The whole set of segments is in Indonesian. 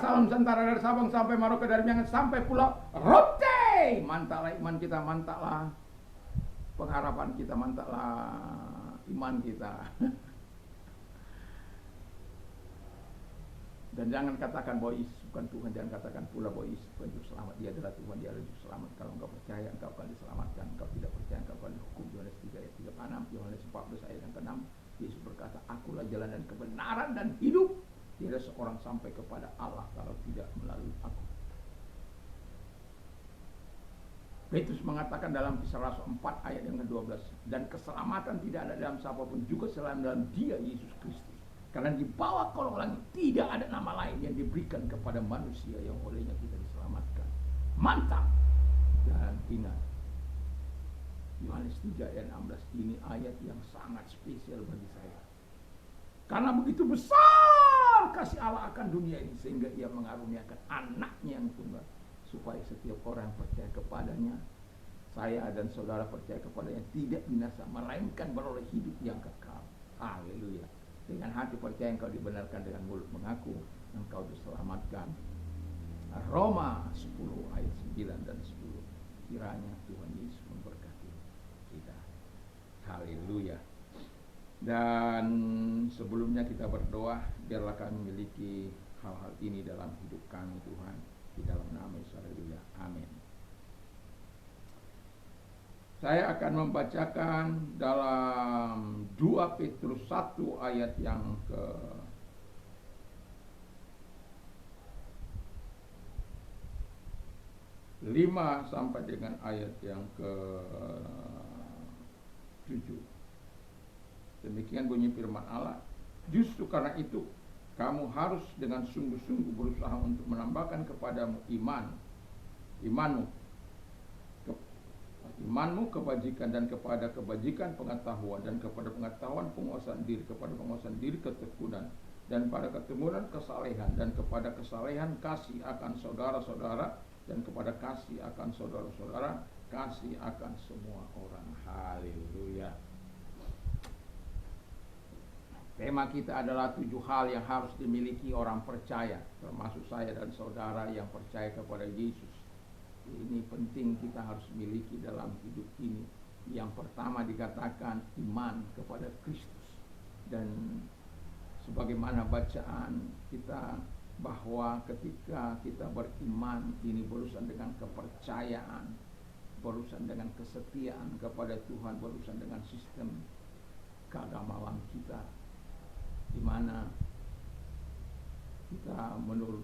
salam Nusantara dari Sabang sampai Merauke, dari Miangas sampai Pulau Rote. Mantaplah iman kita, mantaplah pengharapan kita, mantaplah iman kita. Dan jangan katakan bahwa Yesus bukan Tuhan, jangan katakan pula bahwa Yesus bukan juru selamat. Dia adalah Tuhan, dia adalah juru selamat. Kalau engkau percaya, engkau akan diselamatkan. Engkau tidak percaya, engkau akan dihukum. Yohanes 3 ayat 3-6, Yohanes 14 ayat yang ke-6. Yesus berkata, akulah jalan dan kebenaran dan hidup. Tidak seorang sampai kepada Allah kalau tidak melalui aku. Petrus mengatakan dalam Kisah Rasul 4 ayat yang ke-12, dan keselamatan tidak ada dalam siapapun juga selain dalam Dia, Yesus Kristus. Karena di bawah kolong langit tidak ada nama lain yang diberikan kepada manusia yang olehnya kita diselamatkan. Mantap. Dan ingat, Yohanes 3 ayat 16 ini ayat yang sangat spesial bagi saya. Karena begitu besar kasih Allah akan dunia ini, sehingga Ia mengaruniakan anaknya yang tunggal, supaya setiap orang yang percaya kepadanya, saya dan saudara percaya kepadanya, tidak binasa, melainkan beroleh hidup yang kekal. Haleluya. Dengan hati percaya engkau dibenarkan, dengan mulut mengaku engkau diselamatkan. Roma 10 ayat 9 dan 10. Kiranya Tuhan Yesus memberkati kita. Haleluya. Dan sebelumnya kita berdoa, biarlah kami memiliki hal-hal ini dalam hidup kami Tuhan, di dalam nama Yesus. Haleluya. Amin. Saya akan membacakan dalam 2 Petrus 1 ayat yang ke 5 sampai dengan ayat yang ke 7. Demikian bunyi firman Allah. Justru karena itu kamu harus dengan sungguh-sungguh berusaha untuk menambahkan kepadamu imanmu kebajikan, dan kepada kebajikan pengetahuan, dan kepada pengetahuan penguasaan diri, kepada penguasaan diri ketekunan, dan pada ketekunan kesalehan, dan kepada kesalehan kasih akan saudara-saudara, dan kepada kasih akan saudara-saudara kasih akan semua orang. Haleluya. Tema kita adalah 7 hal yang harus dimiliki orang percaya, termasuk saya dan saudara yang percaya kepada Yesus. Ini penting kita harus miliki dalam hidup ini. Yang pertama dikatakan iman kepada Kristus. Dan sebagaimana bacaan kita, bahwa ketika kita beriman, ini berurusan dengan kepercayaan, berurusan dengan kesetiaan kepada Tuhan, berurusan dengan sistem keagamaan kita, di mana kita menurut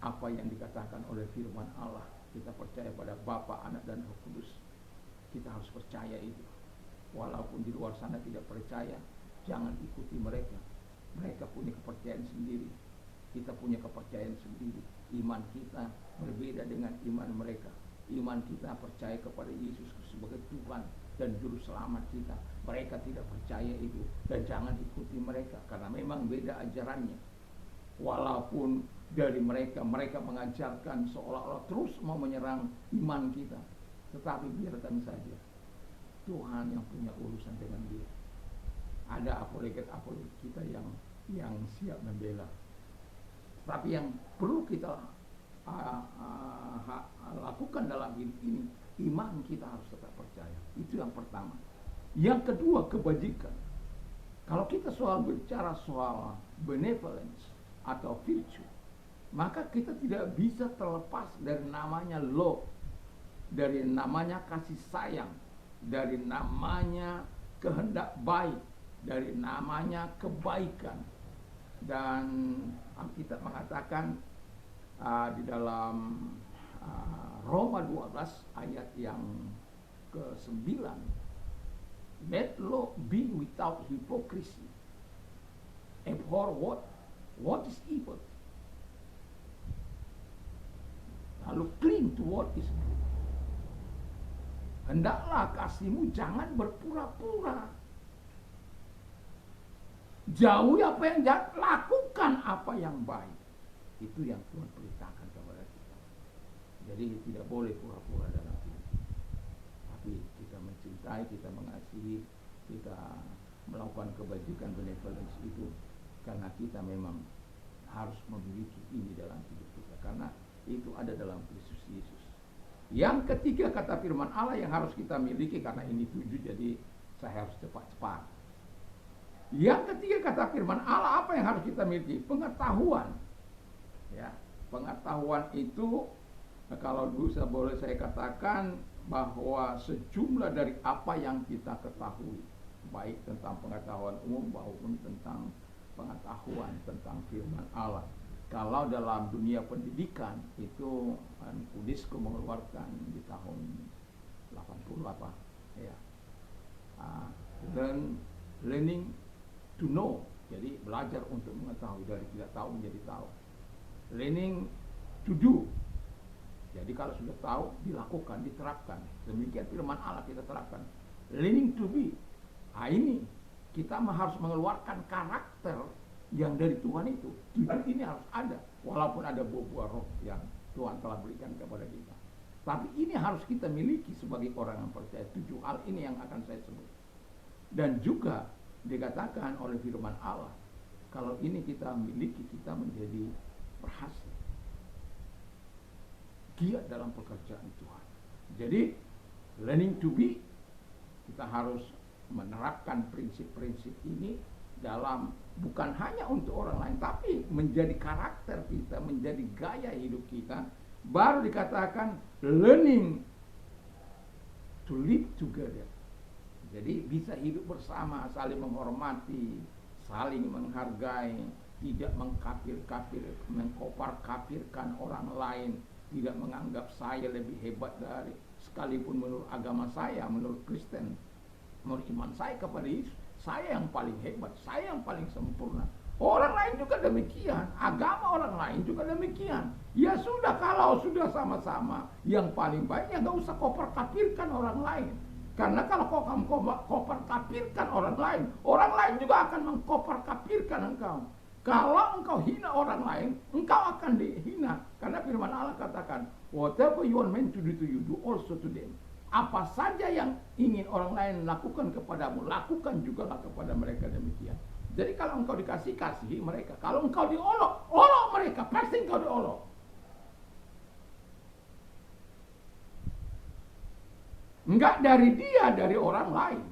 apa yang dikatakan oleh firman Allah, kita percaya pada Bapa, Anak, dan Roh Kudus. Kita harus percaya itu. Walaupun di luar sana tidak percaya, jangan ikuti mereka. Mereka punya kepercayaan sendiri, kita punya kepercayaan sendiri. Iman kita berbeda dengan iman mereka. Iman kita percaya kepada Yesus sebagai Tuhan dan Juru Selamat kita. Mereka tidak percaya itu, dan jangan ikuti mereka, karena memang beda ajarannya. Walaupun dari mereka mengajarkan seolah-olah terus mau menyerang iman kita, tetapi biarkan saja. Tuhan yang punya urusan dengan dia. Ada apologet kita yang siap membela. Tapi yang perlu kita lakukan dalam hidup ini, iman kita harus tetap percaya. Itu yang pertama. Yang kedua, kebajikan. Kalau kita bicara soal benevolence atau virtue, maka kita tidak bisa terlepas dari namanya love, dari namanya kasih sayang, dari namanya kehendak baik, dari namanya kebaikan. Dan Alkitab mengatakan di dalam Roma 12 ayat yang ke-9, let love be without hypocrisy, abhor what is evil, lalu cling to what is good. Hendaklah kasihmu jangan berpura-pura. Jauhi apa yang jahat, lakukan apa yang baik. Itu yang Tuhan perintahkan kepada kita. Jadi tidak boleh pura-pura dalam hidup. Tapi kita mencintai, kita mengasihi, kita melakukan kebajikan benevolence itu karena kita memang harus memiliki ini dalam hidup kita, karena itu ada dalam Kristus Yesus. Yang ketiga kata firman Allah yang harus kita miliki, karena ini 7 jadi saya harus cepat-cepat. Yang ketiga kata firman Allah apa yang harus kita miliki? Pengetahuan. Ya, pengetahuan itu kalau boleh saya katakan bahwa sejumlah dari apa yang kita ketahui, baik tentang pengetahuan umum maupun tentang pengetahuan tentang firman Allah. Kalau dalam dunia pendidikan itu UNESCO mengeluarkan di tahun 80 apa ya, learning to know, jadi belajar untuk mengetahui, dari tidak tahu menjadi tahu. Learning to do, jadi kalau sudah tahu dilakukan, diterapkan. Demikian firman Allah kita terapkan. Learning to be, ini kita harus mengeluarkan karakter yang dari Tuhan itu. 7 ini harus ada, walaupun ada buah-buah roh yang Tuhan telah berikan kepada kita. Tapi ini harus kita miliki sebagai orang yang percaya. 7 hal ini yang akan saya sebut. Dan juga dikatakan oleh firman Allah, kalau ini kita miliki, kita menjadi berhasil, giat dalam pekerjaan Tuhan. Jadi learning to be, kita harus menerapkan prinsip-prinsip ini dalam, bukan hanya untuk orang lain, tapi menjadi karakter kita, menjadi gaya hidup kita. Baru dikatakan learning to live together. Jadi bisa hidup bersama, saling menghormati, saling menghargai, tidak mengkopar-kafirkan orang lain, tidak menganggap saya lebih hebat dari, sekalipun menurut agama saya, menurut Kristen, menurut iman saya kepada Yesus, saya yang paling hebat, saya yang paling sempurna. Orang lain juga demikian, agama orang lain juga demikian. Ya sudah, kalau sudah sama-sama yang paling baik, ya gak usah kopar-kafirkan orang lain. Karena kalau kamu kopar-kafirkan orang lain juga akan mengkopar-kafirkan engkau. Kalau engkau hina orang lain, engkau akan dihina. Karena firman Allah katakan, whatever you want men to do to you, do also to them. Apa saja yang ingin orang lain lakukan kepadamu, lakukan juga kepada mereka demikian. Jadi kalau engkau dikasih mereka. Kalau engkau diolok, olok mereka, pasti engkau diolok. Enggak dari dia, dari orang lain.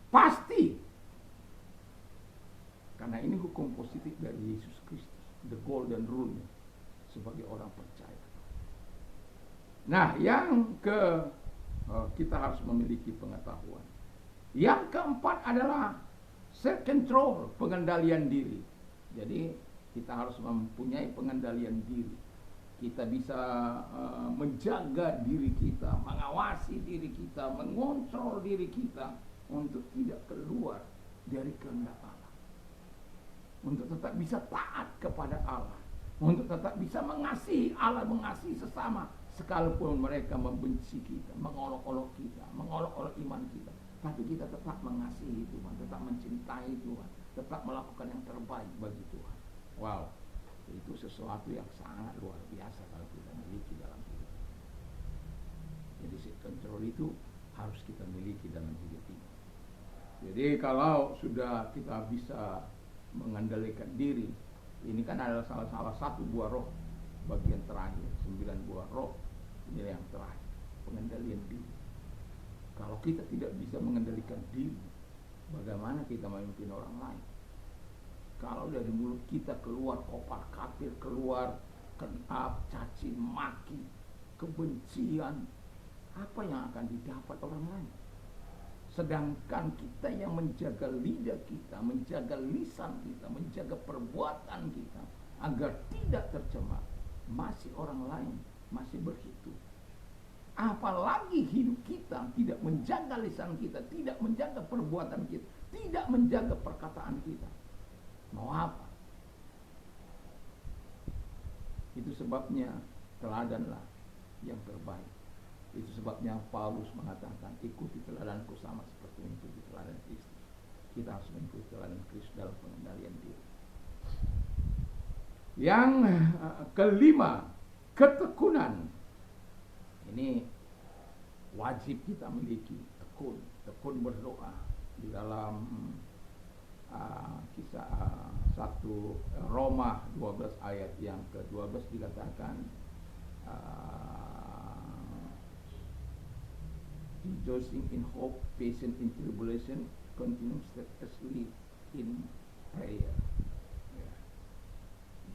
Pasti. Karena ini hukum positif dari Yesus Kristus, the golden rule sebagai orang percaya. Nah, yang kita harus memiliki pengetahuan. Yang keempat adalah self control, pengendalian diri. Jadi kita harus mempunyai pengendalian diri. Kita bisa menjaga diri kita, mengawasi diri kita, mengontrol diri kita untuk tidak keluar dari kehendak Allah, untuk tetap bisa taat kepada Allah, untuk tetap bisa mengasihi Allah, mengasihi sesama, sekalipun mereka membenci kita, mengolok-olok kita, mengolok-olok iman kita. Tapi kita tetap mengasihi Tuhan, tetap mencintai Tuhan, tetap melakukan yang terbaik bagi Tuhan. Wow, itu sesuatu yang sangat luar biasa kalau kita miliki dalam hidup. Jadi self control itu harus kita miliki dalam hidup ini. Jadi kalau sudah kita bisa mengendalikan diri, ini kan adalah salah satu buah roh, bagian terakhir, 9 buah roh, ini yang terakhir, pengendalian diri. Kalau kita tidak bisa mengendalikan diri, bagaimana kita memimpin orang lain? Kalau dari mulut kita keluar kopar kafir, keluar caci maki, kebencian, apa yang akan didapat orang lain? Sedangkan kita yang menjaga lidah kita, menjaga lisan kita, menjaga perbuatan kita agar tidak tercemar, masih orang lain masih berhitung. Apalagi hidup kita tidak menjaga lisan kita, tidak menjaga perbuatan kita, tidak menjaga perkataan kita. Mau apa? Itu sebabnya teladanlah yang terbaik. Itu sebabnya Paulus mengatakan, ikuti teladanku sama seperti mengikuti teladan Kristus. Kita harus mengikuti teladan Kristus dalam pengendalian diri. Yang kelima, ketekunan. Ini wajib kita miliki, tekun berdoa. Di dalam 1 Roma 12 ayat yang ke-12 dikatakan rejoicing in hope, patient in tribulation, continuing steadfastly in prayer. Ya.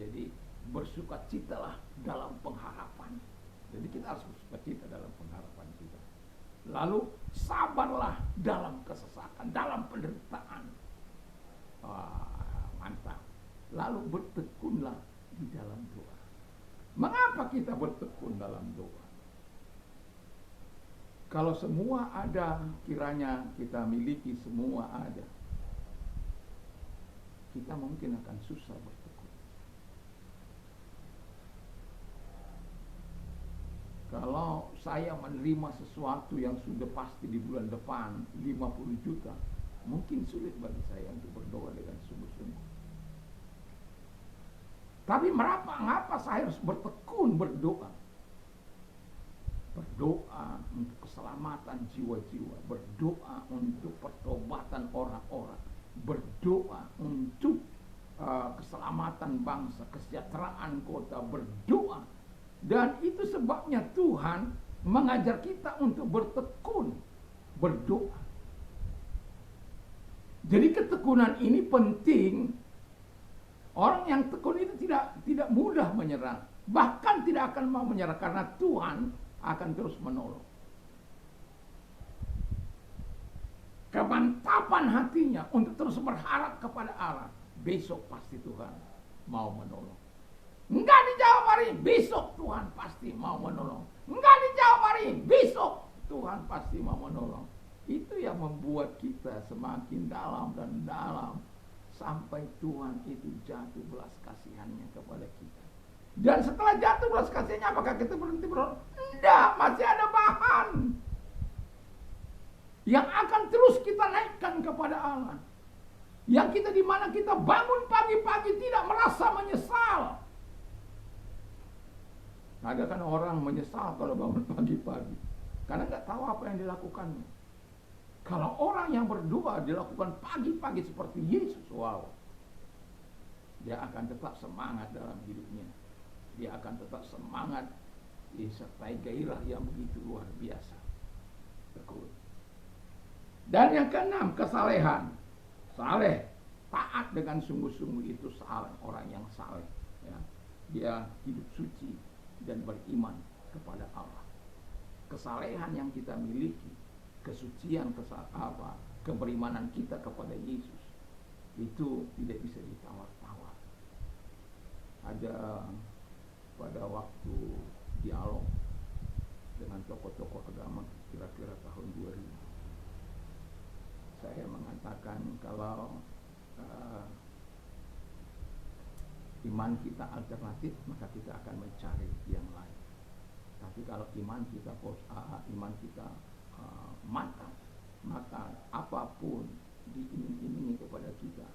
Jadi bersukacitalah dalam pengharapan. Jadi kita harus bersukacita dalam pengharapan kita. Lalu sabarlah dalam kesesakan, dalam penderitaan. Mantap. Lalu bertekunlah di dalam doa. Mengapa kita bertekun dalam doa? Kalau semua ada, kiranya kita miliki semua ada, kita mungkin akan susah bertekun. Kalau saya menerima sesuatu yang sudah pasti di bulan depan 50 juta, mungkin sulit bagi saya untuk berdoa dengan sungguh-sungguh. Tapi mengapa saya harus bertekun berdoa? Berdoa untuk keselamatan jiwa-jiwa, berdoa untuk pertobatan orang-orang, berdoa untuk keselamatan bangsa, kesejahteraan kota, berdoa. Dan itu sebabnya Tuhan mengajar kita untuk bertekun berdoa. Jadi ketekunan ini penting. Orang yang tekun itu tidak mudah menyerah, bahkan tidak akan mau menyerah karena Tuhan akan terus menolong. Kemantapan hatinya untuk terus berharap kepada Allah, besok pasti Tuhan mau menolong. Enggak dijawab hari ini, besok Tuhan pasti mau menolong. Enggak dijawab hari ini, besok Tuhan pasti mau menolong. Itu yang membuat kita semakin dalam dan dalam sampai Tuhan itu jatuh belas kasihannya kepada kita. Dan setelah jatuh belas kasihannya, apakah kita berhenti berdoa? Tidak, masih ada bahan yang akan terus kita naikkan kepada Allah. Yang kita dimana kita bangun pagi-pagi tidak merasa menyesal. Ada kan orang menyesal kalau bangun pagi-pagi karena nggak tahu apa yang dilakukannya. Kalau orang yang berdoa dilakukan pagi-pagi seperti Yesus, wow, dia akan tetap semangat dalam hidupnya. Dia akan tetap semangat disertai gairah yang begitu luar biasa. Tekun. Dan yang keenam, kesalehan. Saleh, taat dengan sungguh-sungguh itu saleh, orang yang saleh. Ya. Dia hidup suci dan beriman kepada Allah. Kesalehan yang kita miliki, kesucian, keberimanan kita kepada Yesus, itu tidak bisa ditawar-tawar. Ada pada waktu dialog dengan tokoh-tokoh agama kira-kira tahun 2000, saya mengatakan kalau iman kita alternatif, maka kita akan mencari yang lain. Tapi kalau iman kita mantap, maka apapun diiming-imingi kepada kita,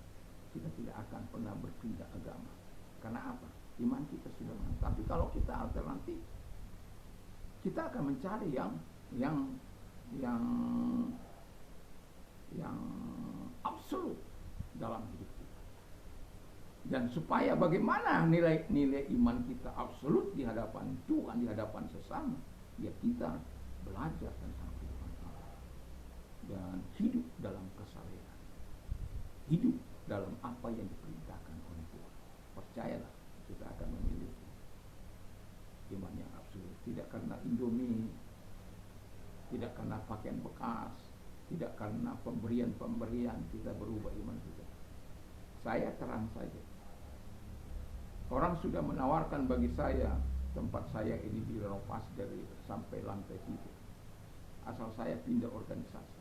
kita tidak akan pernah berpindah agama. Karena apa? Iman kita sudah mantap. Tapi kalau kita alternatif, kita akan mencari yang absolut dalam hidup kita. Dan supaya bagaimana nilai iman kita absolut di hadapan Tuhan, di hadapan sesama, ya kita belajar tentang firman Allah dan hidup dalam kesalehan, hidup dalam apa yang diperintahkan oleh Tuhan. Percayalah, kita akan memiliki iman yang absolut. Tidak karena Indomie, tidak karena pakaian bekas, tidak karena pemberian-pemberian kita berubah iman kita. Saya terang saja, orang sudah menawarkan bagi saya tempat saya ini direnovasi dari sampai lantai 3, asal saya pindah organisasi.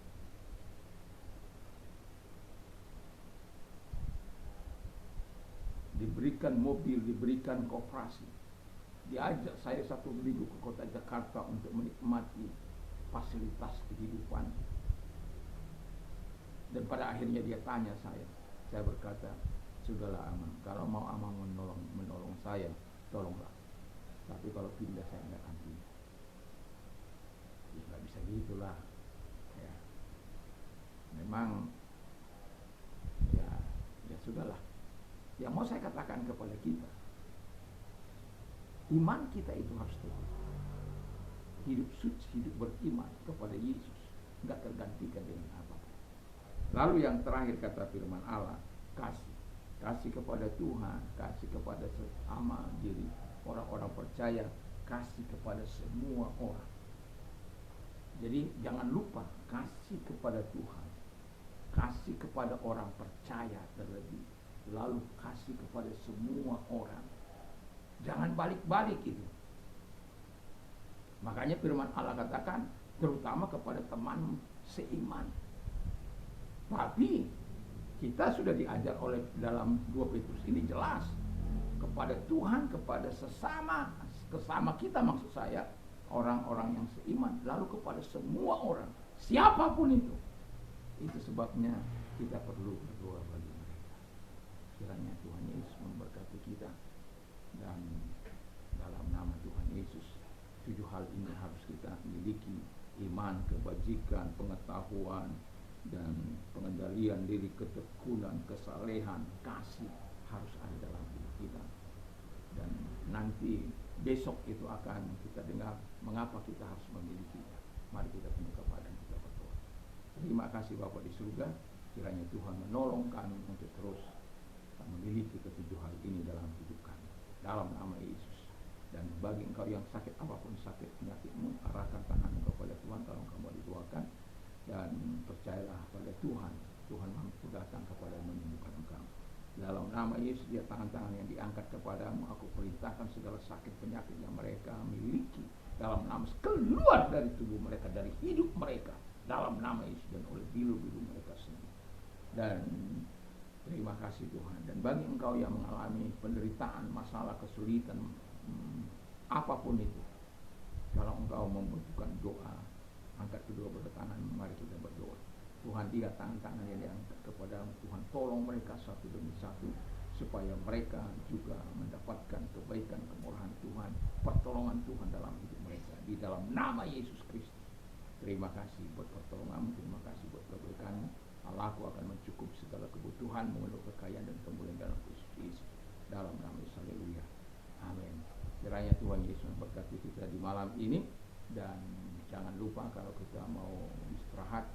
Diberikan mobil, diberikan koperasi, diajak saya 1 minggu ke kota Jakarta untuk menikmati fasilitas kehidupan. Dan pada akhirnya dia tanya saya berkata, sudahlah Aman, kalau mau Aman menolong saya, tolonglah. Tapi kalau pindah saya tidak akan pindah. Ya nggak bisa gitulah. Ya. Memang ya sudahlah. Yang mau saya katakan kepada kita, iman kita itu harus teguh. Hidup suci, hidup beriman kepada Yesus, nggak tergantikan dengan apapun. Lalu yang terakhir kata firman Allah, kasih. Kasih kepada Tuhan, kasih kepada sesama diri, orang-orang percaya, kasih kepada semua orang. Jadi jangan lupa kasih kepada Tuhan, kasih kepada orang percaya terlebih, lalu kasih kepada semua orang. Jangan balik-balik itu. Makanya firman Allah katakan terutama kepada teman seiman. Tapi kita sudah diajar oleh dalam 2 Petrus ini jelas kepada Tuhan, kepada sesama kita, maksud saya orang-orang yang seiman, lalu kepada semua orang, siapapun itu. Itu sebabnya kita perlu berdoa bagi mereka. Kiranya Tuhan Yesus memberkati kita, dan dalam nama Tuhan Yesus 7 hal ini harus kita miliki: iman, kebajikan, pengetahuan, dan pengendalian diri, ketekunan, kesalehan, kasih harus ada dalam hidup kita. Dan nanti besok itu akan kita dengar mengapa kita harus memilikinya. Mari kita tunduk kepada dan kita berdoa. Terima kasih Bapa di surga, kiranya Tuhan menolong kami untuk terus memiliki ketujuh hal ini dalam hidup kami, dalam nama Yesus. Dan bagi engkau yang sakit apapun sakit penyakitmu, arahkan tanganmu kepada Tuhan, tolong kamu didoakan, dan percayalah pada Tuhan. Tuhan mampu datang kepada menyembuhkan engkau. Dalam nama Yesus, dia tangan-tangan yang diangkat kepadamu, aku perintahkan segala sakit penyakit yang mereka miliki dalam nama keluar dari tubuh mereka, dari hidup mereka, dalam nama Yesus, dan oleh bilu-bilu mereka sendiri. Dan terima kasih Tuhan. Dan bagi engkau yang mengalami penderitaan, masalah, kesulitan, apapun itu, kalau engkau membutuhkan doa, angkat kedua belah tangan, mari kita berdoa. Tuhan, lihat tangan-tangan yang diangkat kepadamu. Tuhan, tolong mereka satu demi satu, supaya mereka juga mendapatkan kebaikan, kemurahan Tuhan, pertolongan Tuhan dalam hidup mereka, di dalam nama Yesus Kristus. Terima kasih buat pertolonganmu, terima kasih buat kebaikanmu. Allahku akan mencukup segala kebutuhan, mengenai kekayaan dan kemuliaan dalam Kristus Yesus, dalam nama Yesus. Haleluya, amin. Kiranya Tuhan Yesus memberkati kita di malam ini. Dan jangan lupa kalau kita mau istirahat,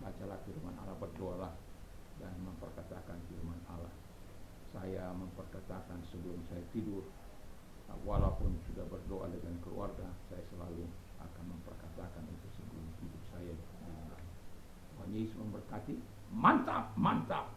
bacalah firman Allah, berdoalah dan memperkatakan firman Allah. Saya memperkatakan sebelum saya tidur, walaupun sudah berdoa dengan keluarga, saya selalu akan memperkatakan itu sebelum tidur saya. Tuhan Yesus memberkati. Mantap, mantap.